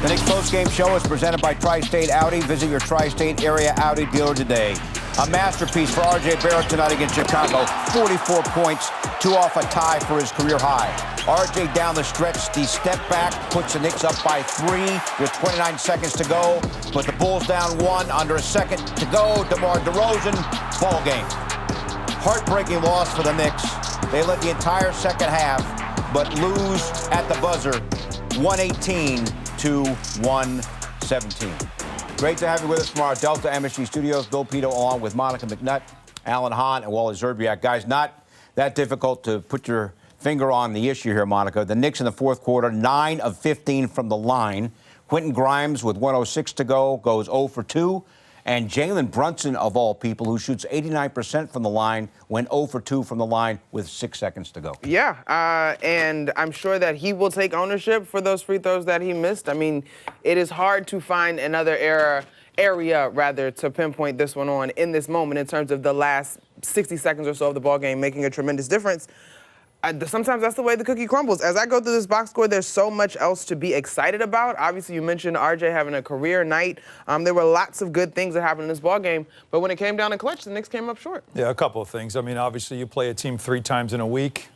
The Knicks post-game show is presented by Tri-State Audi. Visit your Tri-State area Audi dealer today. A masterpiece for R.J. Barrett tonight against Chicago. 44 points, 2 off a tie for his career high. R.J. down the stretch, the step back puts the Knicks up by 3 with 29 seconds to go. But the Bulls down 1, under a second to go. Demar DeRozan, ball game. Heartbreaking loss for the Knicks. They led the entire second half, but lose at the buzzer, 118 to 117. Great to have you with us from our Delta MSG studios. Bill Pito along with Monica McNutt, Alan Hahn, and Wally Zerbiak. Guys, not that difficult to put your finger on the issue here, Monica. The Knicks in the fourth quarter, 9 of 15 from the line. Quentin Grimes with 1:06 to go goes 0 for 2. And Jalen Brunson, of all people, who shoots 89% from the line, went 0 for 2 from the line with 6 seconds to go. Yeah, and I'm sure that he will take ownership for those free throws that he missed. I mean, it is hard to find another area to pinpoint this one on in this moment in terms of the last 60 seconds or so of the ball game making a tremendous difference. Sometimes that's the way the cookie crumbles. As I go through this box score, there's so much else to be excited about. Obviously, you mentioned RJ having a career night. There were lots of good things that happened in this ball game, but when it came down to clutch, the Knicks came up short. Yeah, a couple of things. I mean, obviously, you play a team 3 times in a week.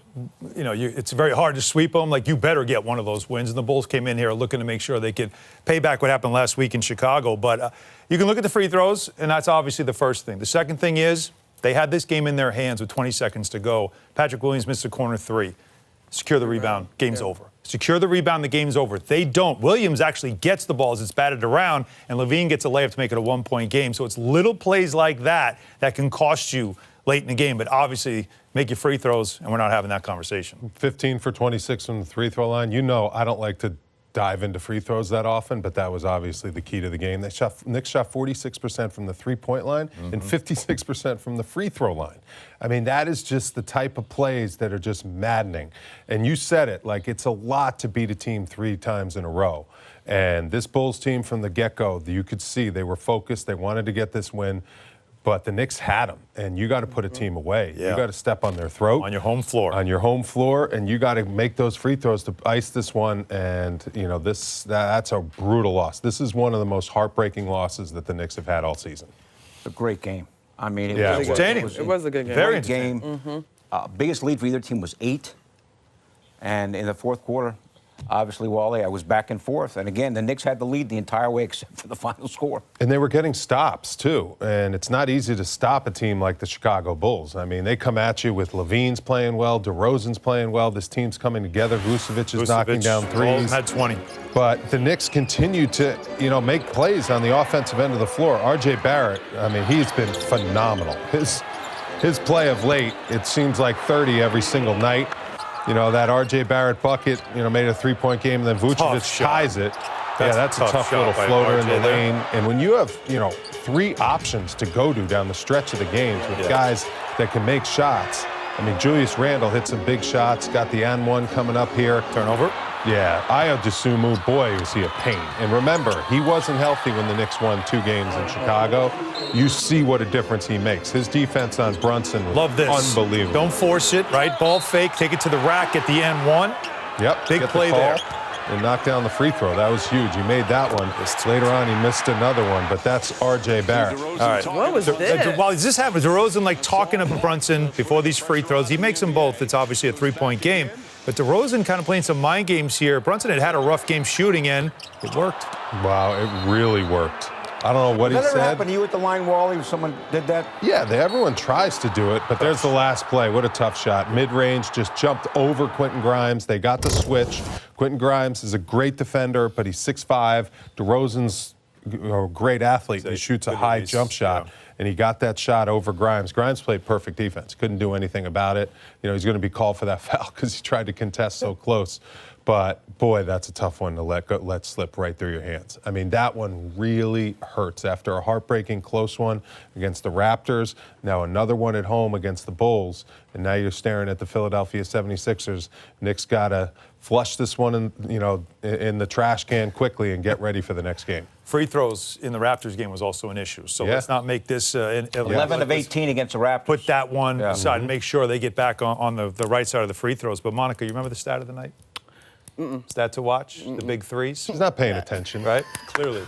You know, it's very hard to sweep them. Like, you better get one of those wins. And the Bulls came in here looking to make sure they could pay back what happened last week in Chicago. But you can look at the free throws, and that's obviously the first thing. The second thing is, they had this game in their hands with 20 seconds to go. Patrick Williams missed a corner 3. Secure the rebound, game's over. Secure the rebound, the game's over. They don't. Williams actually gets the ball as it's batted around, and Levine gets a layup to make it a 1-point game. So it's little plays like that that can cost you late in the game. But obviously, make your free throws, and we're not having that conversation. 15 for 26 from the free-throw line. You know I don't like to dive into free throws that often, but that was obviously the key to the game. Knicks shot 46% from the three-point line and 56% from the free throw line. I mean, that is just the type of plays that are just maddening. And you said it, like, it's a lot to beat a team 3 times in a row. And this Bulls team from the get-go, you could see they were focused. They wanted to get this win. But the Knicks had them, and you got to put a team away. Yeah. You got to step on their throat. On your home floor. On your home floor, and you got to make those free throws to ice this one. And, you know, that's a brutal loss. This is one of the most heartbreaking losses that the Knicks have had all season. A great game. I mean, it Yeah, was entertaining. It was a good game. Very great game. Biggest lead for either team was 8. And in the fourth quarter, obviously, Wally, I was back and forth. And again, the Knicks had the lead the entire way except for the final score. And they were getting stops, too. And it's not easy to stop a team like the Chicago Bulls. I mean, they come at you with Levine's playing well, DeRozan's playing well. This team's coming together. Vucevic is knocking down threes. Had 20. But the Knicks continue to, you know, make plays on the offensive end of the floor. R.J. Barrett, I mean, he's been phenomenal. His play of late, it seems like 30 every single night. You know, that R.J. Barrett bucket, you know, made a 3-point game, and then Vucevic ties it. That's a tough little floater in the lane. And when you have, you know, 3 options to go to down the stretch of the games with guys that can make shots. I mean, Julius Randle hit some big shots, got the N1 coming up here. Turnover. Yeah, Ayo Dosunmu, boy, was he a pain. And remember, he wasn't healthy when the Knicks won 2 games in Chicago. You see what a difference he makes. His defense on Brunson was Love this. unbelievable. Don't force it, right? Ball fake, take it to the rack at the N1. Yep. Big play there. And knocked down the free throw. That was huge. He made that one. Later on, he missed another one, but that's R.J. Barrett. All right. What was this? While this happened, DeRozan, like, talking to Brunson before these free throws. He makes them both. It's obviously a 3-point game. But DeRozan kind of playing some mind games here. Brunson had a rough game shooting, and it worked. Wow, it really worked. I don't know what he Did that said. ever happen to you at the line, Wally, if someone did that? Yeah, everyone tries to do it, but there's the last play. What a tough shot. Mid-range, just jumped over Quentin Grimes. They got the switch. Quentin Grimes is a great defender, but he's 6'5". DeRozan's a great athlete. He shoots a high jump shot, and he got that shot over Grimes. Grimes played perfect defense. Couldn't do anything about it. You know, he's going to be called for that foul because he tried to contest so close. But, boy, that's a tough one to let slip right through your hands. I mean, that one really hurts. After a heartbreaking close one against the Raptors, now another one at home against the Bulls, and now you're staring at the Philadelphia 76ers. Knicks got to flush this one in the trash can quickly and get ready for the next game. Free throws in the Raptors game was also an issue. So let's not make this 11 of 18 against the Raptors. Put that one aside and make sure they get back on the right side of the free throws. But, Monica, you remember the stat of the night? Is that to watch? The big threes? He's not paying attention. Right? Clearly.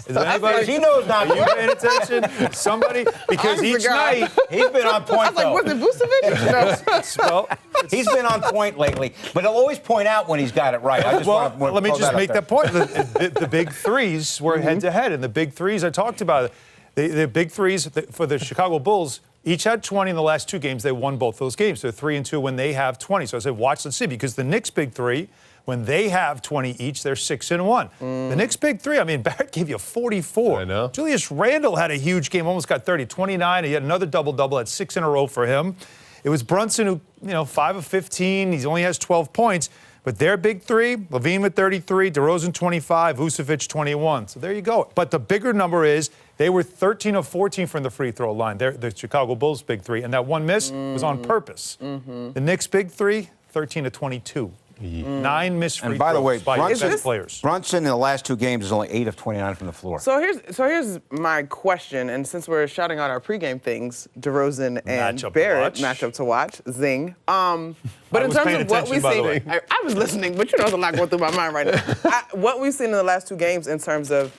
Is there anybody? He knows not Are you to. paying attention? Somebody? Because each night. He's been on point, I was like, was it Vucevic? No. Well, He's been on point lately, but he'll always point out when he's got it right. I just well, want to let me just make there. that point. The big threes were head-to-head, and the big threes I talked about. The big threes for the Chicago Bulls each had 20 in the last 2 games. They won both those games. They're 3-2 when they have 20. So I said, watch and see, because the Knicks' big three, when they have 20 each, they're 6-1. The Knicks' big three, I mean, Barrett gave you 44. I know. Julius Randle had a huge game, almost got 30, 29. He had another double-double, had 6 in a row for him. It was Brunson who, 5 of 15. He only has 12 points. But their big three, Levine with 33, DeRozan 25, Vucevic 21. So there you go. But the bigger number is they were 13 of 14 from the free throw line. They're the Chicago Bulls' big three. And that one miss was on purpose. The Knicks' big three, 13 of 22. 9 missed free And by the way, throws by best players. Brunson in the last 2 games is only 8 of 29 from the floor. So here's my question, and since we're shouting out our pregame things, DeRozan and Barrett, matchup to watch, zing. But in terms of what we've seen, I was listening, but there's a lot going through my mind right now. What we've seen in the last 2 games in terms of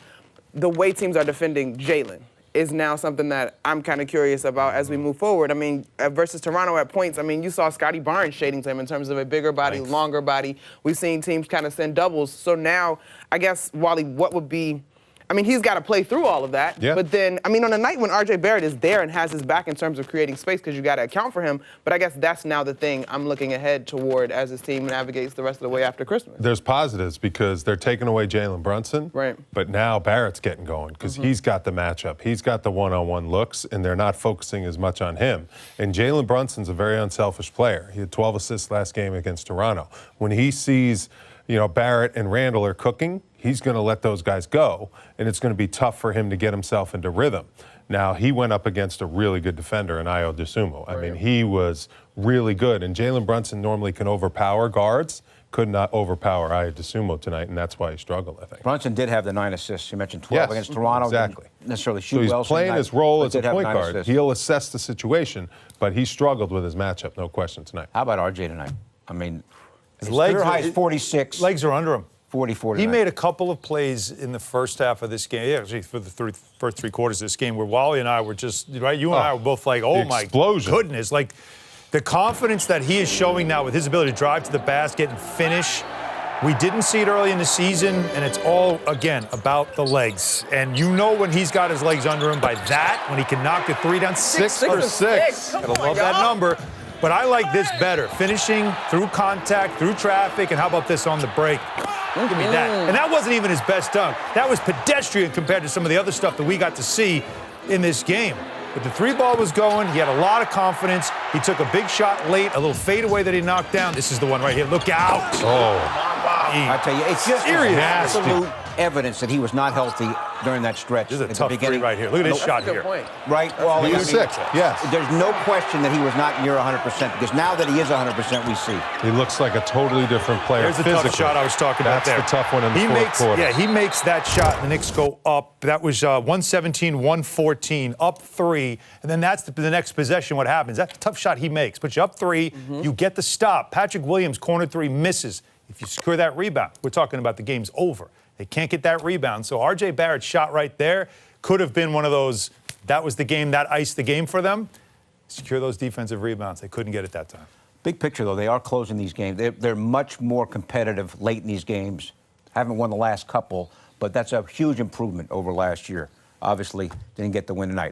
the way teams are defending Jalen is now something that I'm kind of curious about as we move forward. I mean, versus Toronto at points, I mean, you saw Scotty Barnes shading to him in terms of a bigger body, longer body. We've seen teams kind of send doubles. So now, I guess, Wally, what would be, I mean, he's got to play through all of that. Yeah. But then, I mean, on a night when RJ Barrett is there and has his back in terms of creating space, because you got to account for him. But I guess that's now the thing I'm looking ahead toward as his team navigates the rest of the way after Christmas. There's positives because they're taking away Jalen Brunson. Right. But now Barrett's getting going because he's got the matchup. He's got the one-on-one looks, and they're not focusing as much on him. And Jalen Brunson's a very unselfish player. He had 12 assists last game against Toronto. When he sees, Barrett and Randle are cooking, he's going to let those guys go, and it's going to be tough for him to get himself into rhythm. Now, he went up against a really good defender in Ayo Dosunmu. I mean, he was really good, and Jalen Brunson normally can overpower guards, could not overpower Ayo Dosunmu tonight, and that's why he struggled, I think. Brunson did have the 9 assists. You mentioned 12 against Toronto. Exactly. Didn't necessarily shoot So well. he's playing his role as a did have point 9 guard. assists. He'll assess the situation, but he struggled with his matchup, no question, tonight. How about RJ tonight? I mean, his legs career are- high is 46. Legs are under him. 44 He tonight. made a couple of plays in the first half of this game, actually for the first 3 quarters of this game, where Wally and I were just, right? You and I were both like, oh my goodness. Like, the confidence that he is showing now with his ability to drive to the basket and finish, we didn't see it early in the season, and it's all, again, about the legs. And you know when he's got his legs under him by that, when he can knock the 3 down, 6 for 6. Come Gotta on, love that y'all. number. But I like this better. Finishing through contact, through traffic, and how about this on the break? Give me that. And that wasn't even his best dunk. That was pedestrian compared to some of the other stuff that we got to see in this game. But the 3 ball was going. He had a lot of confidence. He took a big shot late, a little fadeaway that he knocked down. This is the one right here. Look out. I tell you, it's just absolute evidence that he was not healthy during that stretch. This is a at tough the beginning. three right here. Look at this shot Good here. point. Right? Well, He was sick, yes. There's no question that he was not near 100% because now that he is 100%, we see. He looks like a totally different player. There's the tough shot I was talking about there. That's the tough one in the fourth quarter. Yeah, he makes that shot, and the Knicks go up. That was 117-114, up 3. And then that's the next possession, what happens. That's a tough shot he makes. Puts you up 3, you get the stop. Patrick Williams, corner 3, misses. If you secure that rebound, we're talking about the game's over. They can't get that rebound. So R.J. Barrett's shot right there could have been one of those, that was the game, that iced the game for them. Secure those defensive rebounds. They couldn't get it that time. Big picture, though, they are closing these games. They're much more competitive late in these games. Haven't won the last couple, but that's a huge improvement over last year. Obviously, didn't get the win tonight.